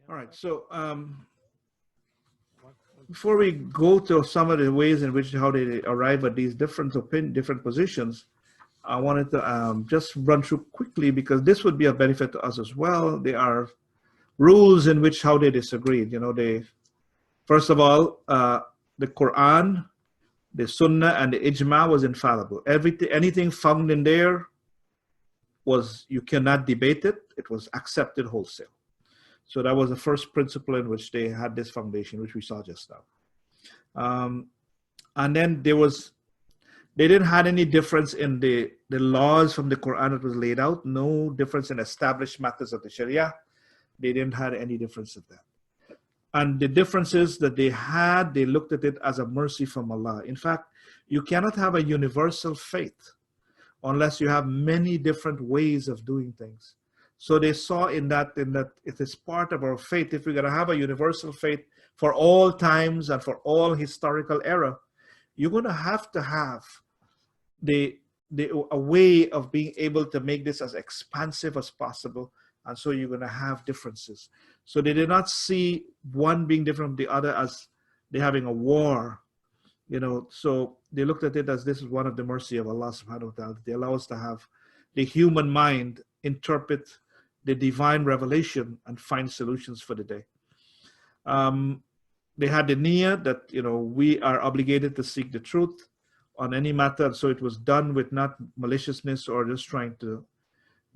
All right. So before we go to some of the ways in which how they arrive at these different positions, I wanted to just run through quickly because this would be a benefit to us as well. There are rules in which how they disagreed. You know, they first of all, the Quran, the Sunnah, and the Ijma was infallible. Anything found in there was you cannot debate it. It was accepted wholesale. So that was the first principle in which they had this foundation, which we saw just now. And then they didn't have any difference in the laws from the Quran that was laid out, no difference in established matters of the Sharia. They didn't have any difference in that. And the differences that they had, they looked at it as a mercy from Allah. In fact, you cannot have a universal faith unless you have many different ways of doing things. So they saw in that it is part of our faith. If we're going to have a universal faith for all times and for all historical era, you're going to have a way of being able to make this as expansive as possible. And so you're going to have differences. So they did not see one being different from the other as they're having a war. You know, so they looked at it as this is one of the mercy of Allah subhanahu wa ta'ala. They allow us to have the human mind interpret the divine revelation and find solutions for the day. They had the niyyah that, you know, we are obligated to seek the truth on any matter. So it was done with not maliciousness or just trying to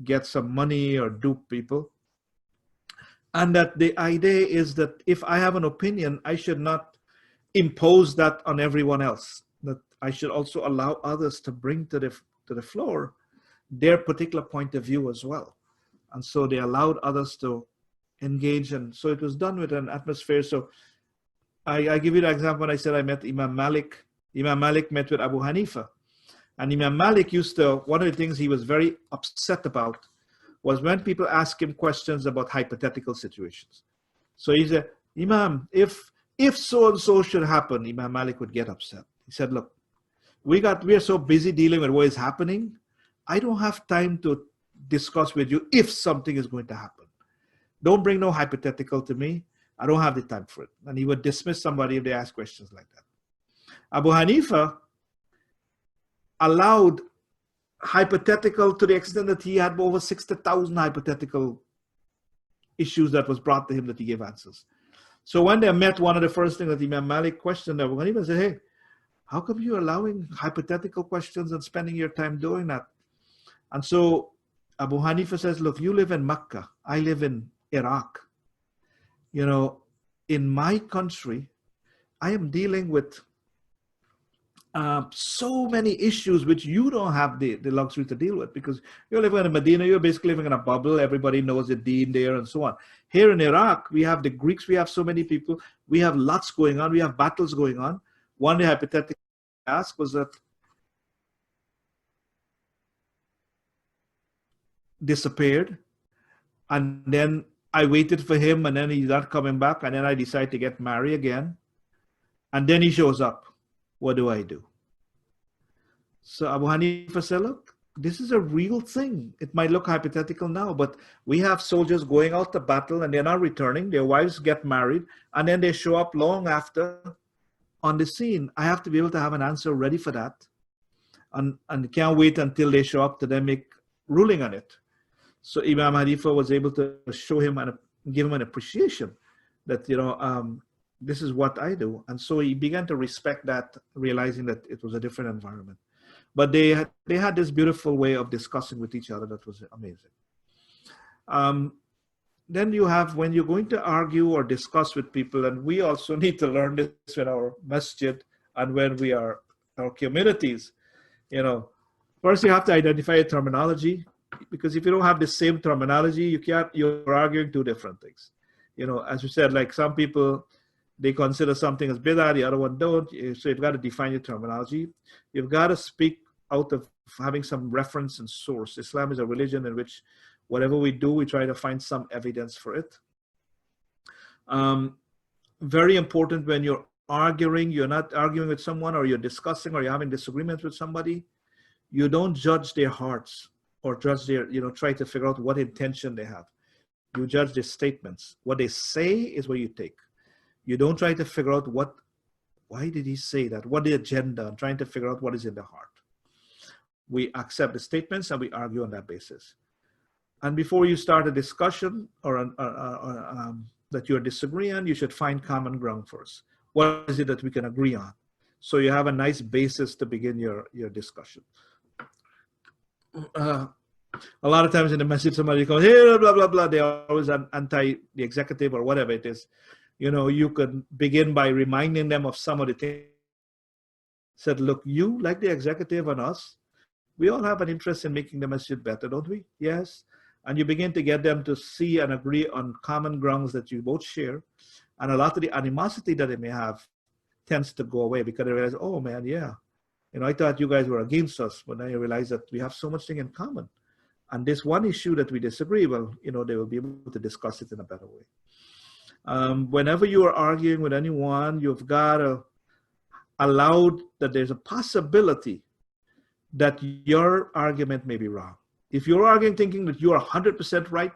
get some money or dupe people. And that the idea is that if I have an opinion, I should not impose that on everyone else. That I should also allow others to bring to the floor their particular point of view as well. And so they allowed others to engage. And so it was done with an atmosphere. So I give you the example when I said I met Imam Malik. Imam Malik met with Abu Hanifa. And Imam Malik one of the things he was very upset about was when people ask him questions about hypothetical situations. So he said, Imam, if so-and-so should happen, Imam Malik would get upset. He said, look, we are so busy dealing with what is happening. I don't have time to discuss with you if something is going to happen. Don't bring no hypothetical to me. I don't have the time for it. And he would dismiss somebody if they ask questions like that. Abu Hanifa allowed hypothetical to the extent that he had over 60,000 hypothetical issues that was brought to him that he gave answers. So when they met, one of the first things that Imam Malik questioned Abu Hanifa said, hey, how come you're allowing hypothetical questions and spending your time doing that? And so Abu Hanifa says, look, you live in Mecca. I live in Iraq. You know, in my country, I am dealing with so many issues which you don't have the luxury to deal with because you're living in Medina, you're basically living in a bubble. Everybody knows the deen there and so on. Here in Iraq, we have the Greeks, we have so many people. We have lots going on. We have battles going on. One day hypothetical ask was that disappeared, and then I waited for him, and then he's not coming back, and then I decide to get married again, and then he shows up. What do I do? So Abu Hanifa said, look, this is a real thing. It might look hypothetical now, but we have soldiers going out to battle and they're not returning. Their wives get married, and then they show up long after on the scene. I have to be able to have an answer ready for that, and can't wait until they show up to then make ruling on it. So Imam Hanifa was able to show him and give him an appreciation that, you know, this is what I do. And so he began to respect that, realizing that it was a different environment. But they had this beautiful way of discussing with each other that was amazing. Then you have, when you're going to argue or discuss with people, and we also need to learn this in our masjid and when we are our communities, you know, first you have to identify a terminology, because if you don't have the same terminology, you're arguing two different things. You know, as you said, like some people, they consider something as bid'ah, the other one don't. So you've got to define your terminology. You've got to speak out of having some reference and source. Islam is a religion in which whatever we do, we try to find some evidence for it. Very important when you're arguing, you're not arguing with someone, or you're discussing, or you're having disagreements with somebody, you don't judge their hearts or judge their, you know, try to figure out what intention they have. You judge their statements. What they say is what you take. You don't try to figure out why did he say that? What the agenda? And trying to figure out what is in the heart. We accept the statements and we argue on that basis. And before you start a discussion that you're disagreeing, you should find common ground first. What is it that we can agree on? So you have a nice basis to begin your discussion. A lot of times in the message, somebody goes, hey, blah, blah, blah. They're always anti the executive or whatever it is. You could begin by reminding them of some of the things. Said, look, you, like the executive and us, we all have an interest in making the message better, don't we? Yes. And you begin to get them to see and agree on common grounds that you both share. And a lot of the animosity that they may have tends to go away because they realize, oh man, yeah. I thought you guys were against us, but now you realize that we have so much thing in common. And this one issue that we disagree, well, they will be able to discuss it in a better way. Whenever you are arguing with anyone, you've got to allow that there's a possibility that your argument may be wrong. If you're arguing thinking that you are 100% right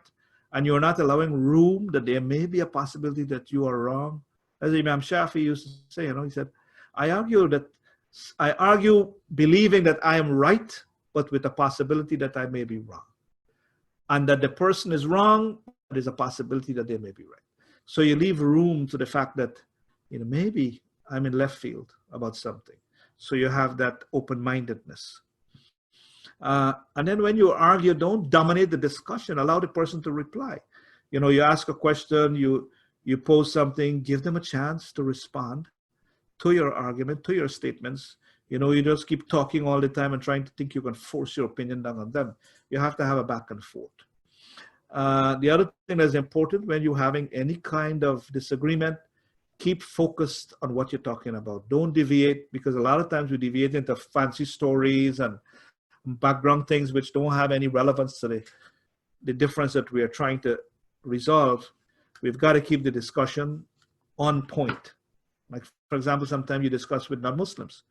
and you're not allowing room that there may be a possibility that you are wrong, as Imam Shafi used to say, he said, I argue believing that I am right, but with a possibility that I may be wrong. And that the person is wrong, there's a possibility that they may be right. So you leave room to the fact that, maybe I'm in left field about something. So you have that open-mindedness. And then when you argue, don't dominate the discussion. Allow the person to reply. You ask a question, you pose something, give them a chance to respond to your argument, to your statements. You just keep talking all the time and trying to think you can force your opinion down on them. You have to have a back and forth. The other thing that's important when you're having any kind of disagreement, keep focused on what you're talking about. Don't deviate, because a lot of times we deviate into fancy stories and background things which don't have any relevance to the difference that we are trying to resolve. We've got to keep the discussion on point. Like, for example, sometimes you discuss with non-Muslims,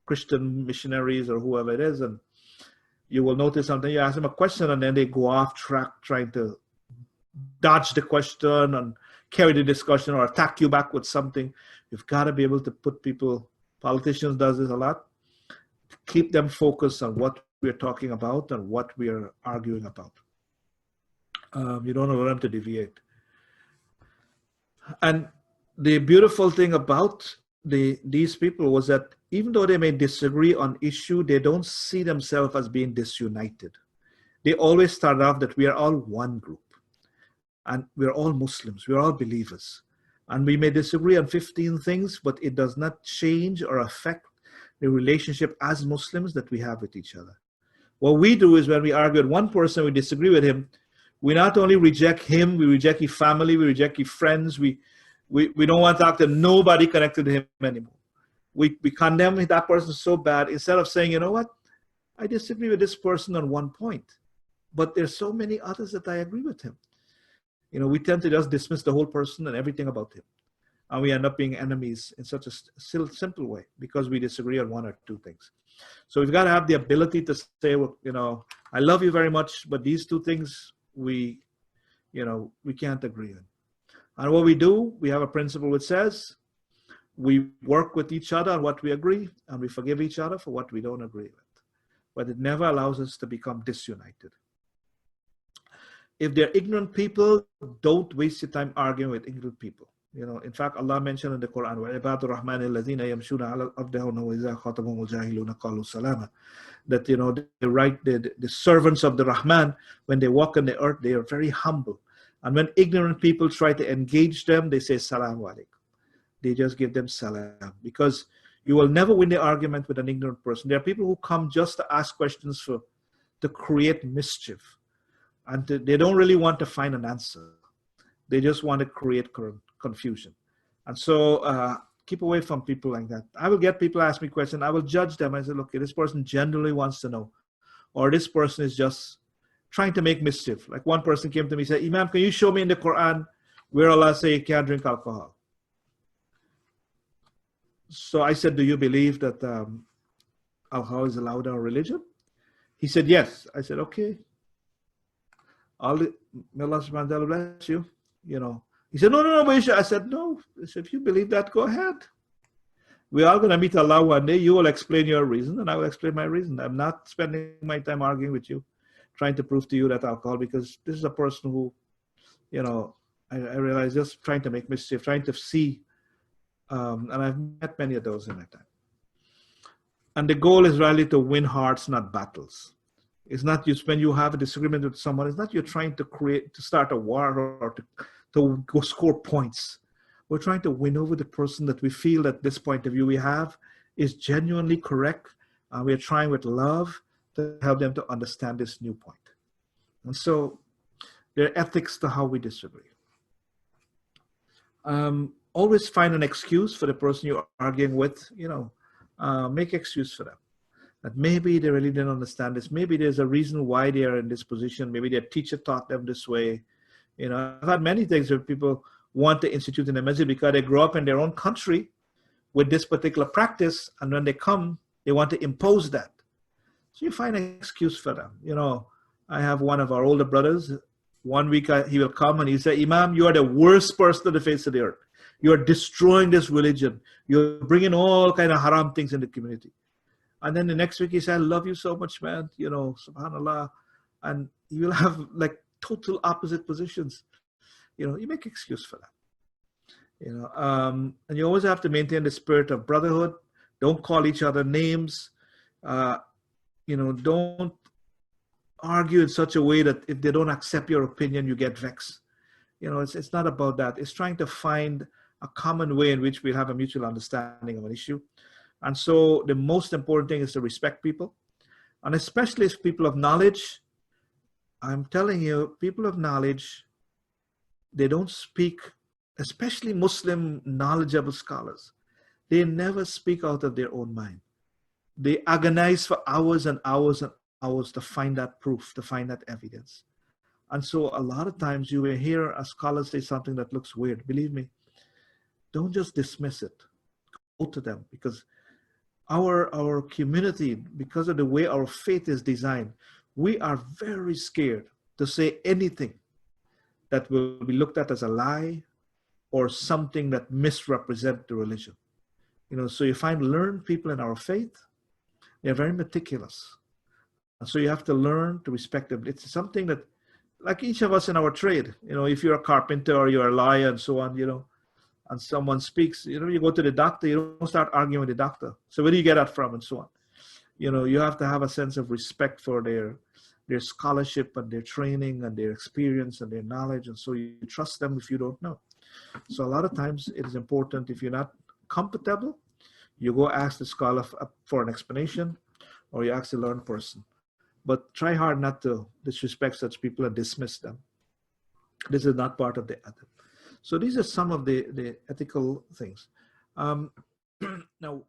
Christian missionaries or whoever it is, and you will notice something, you ask them a question and then they go off track trying to dodge the question and carry the discussion or attack you back with something. You've got to be able to put people, politicians does this a lot, keep them focused on what we're talking about and what we're arguing about. You don't allow them to deviate. And the beautiful thing about these people was that even though they may disagree on issue, they don't see themselves as being disunited. They always start off that we are all one group and we're all Muslims, we're all believers. And we may disagree on 15 things, but it does not change or affect the relationship as Muslims that we have with each other. What we do is when we argue with one person, we disagree with him, we not only reject him, we reject his family, we reject his friends, we don't want to talk to nobody connected to him anymore. We condemn that person so bad, instead of saying, you know what, I disagree with this person on one point, but there's so many others that I agree with him. We tend to just dismiss the whole person and everything about him. And we end up being enemies in such a simple way because we disagree on one or two things. So we've got to have the ability to say, well, I love you very much, but these two things we can't agree on. And what we do, we have a principle which says we work with each other on what we agree and we forgive each other for what we don't agree with. But it never allows us to become disunited. If they're ignorant people, don't waste your time arguing with ignorant people. In fact, Allah mentioned in the Quran, that the servants of the Rahman, when they walk on the earth, they are very humble. And when ignorant people try to engage them, they say Salaam alaikum. They just give them salam, because you will never win the argument with an ignorant person. There are people who come just to ask questions to create mischief. And they don't really want to find an answer. They just want to create confusion. And so keep away from people like that. I will get people ask me questions. I will judge them. I say, look, this person genuinely wants to know. Or this person is just trying to make mischief. Like one person came to me and said, Imam, can you show me in the Quran where Allah says you can't drink alcohol? So I said, do you believe that alcohol is allowed in our religion? He said, yes. I said, okay. all the, may Allah subhanahu wa ta'ala bless you, you know. He said, no, but I said, no. I said, if you believe that, go ahead. We're all going to meet Allah one day. You will explain your reason, and I will explain my reason. I'm not spending my time arguing with you, trying to prove to you that alcohol, because this is a person who, you know, I realize just trying to make mischief, trying to see, and I've met many of those in my time. And the goal is really to win hearts, not battles. It's not you, when you have a disagreement with someone, it's not you're trying to start a war or to go score points. We're trying to win over the person that we feel that this point of view we have is genuinely correct. We're trying with love to help them to understand this new point. And so there are ethics to how we disagree. Always find an excuse for the person you're arguing with, you know, make excuse for them. That maybe they really didn't understand this. Maybe there's a reason why they are in this position. Maybe their teacher taught them this way. You know, I've had many things where people want to institute in a masjid because they grow up in their own country with this particular practice, and when they come, they want to impose that. So you find an excuse for them. You know, I have one of our older brothers. One week he will come and he say, Imam, you are the worst person on the face of the earth. You are destroying this religion. You're bringing all kind of haram things in the community. And then the next week he said, I love you so much, man. You know, subhanAllah. And you will have like total opposite positions. You know, you make excuse for that. You know, and you always have to maintain the spirit of brotherhood. Don't call each other names. You know, don't argue in such a way that if they don't accept your opinion, you get vexed. You know, it's not about that. It's trying to find a common way in which we'll have a mutual understanding of an issue. And so the most important thing is to respect people. And especially as people of knowledge, I'm telling you, people of knowledge, they don't speak, especially Muslim knowledgeable scholars. They never speak out of their own mind. They agonize for hours and hours and hours to find that proof, to find that evidence. And so a lot of times you will hear a scholar say something that looks weird. Believe me, don't just dismiss it. Go to them, because our community, because of the way our faith is designed, we are very scared to say anything that will be looked at as a lie or something that misrepresents the religion. You know, so you find learned people in our faith, they're very meticulous. And so you have to learn to respect them. It's something that, like each of us in our trade, you know, if you're a carpenter or you're a lawyer and so on, you know, and someone speaks, you know, you go to the doctor, you don't start arguing with the doctor. So where do you get that from and so on? You know, you have to have a sense of respect for their scholarship and their training and their experience and their knowledge. And so you trust them if you don't know. So a lot of times it is important, if you're not comfortable, you go ask the scholar for an explanation, or you ask the learned person. But try hard not to disrespect such people and dismiss them. This is not part of the adab. So these are some of the ethical things. Now,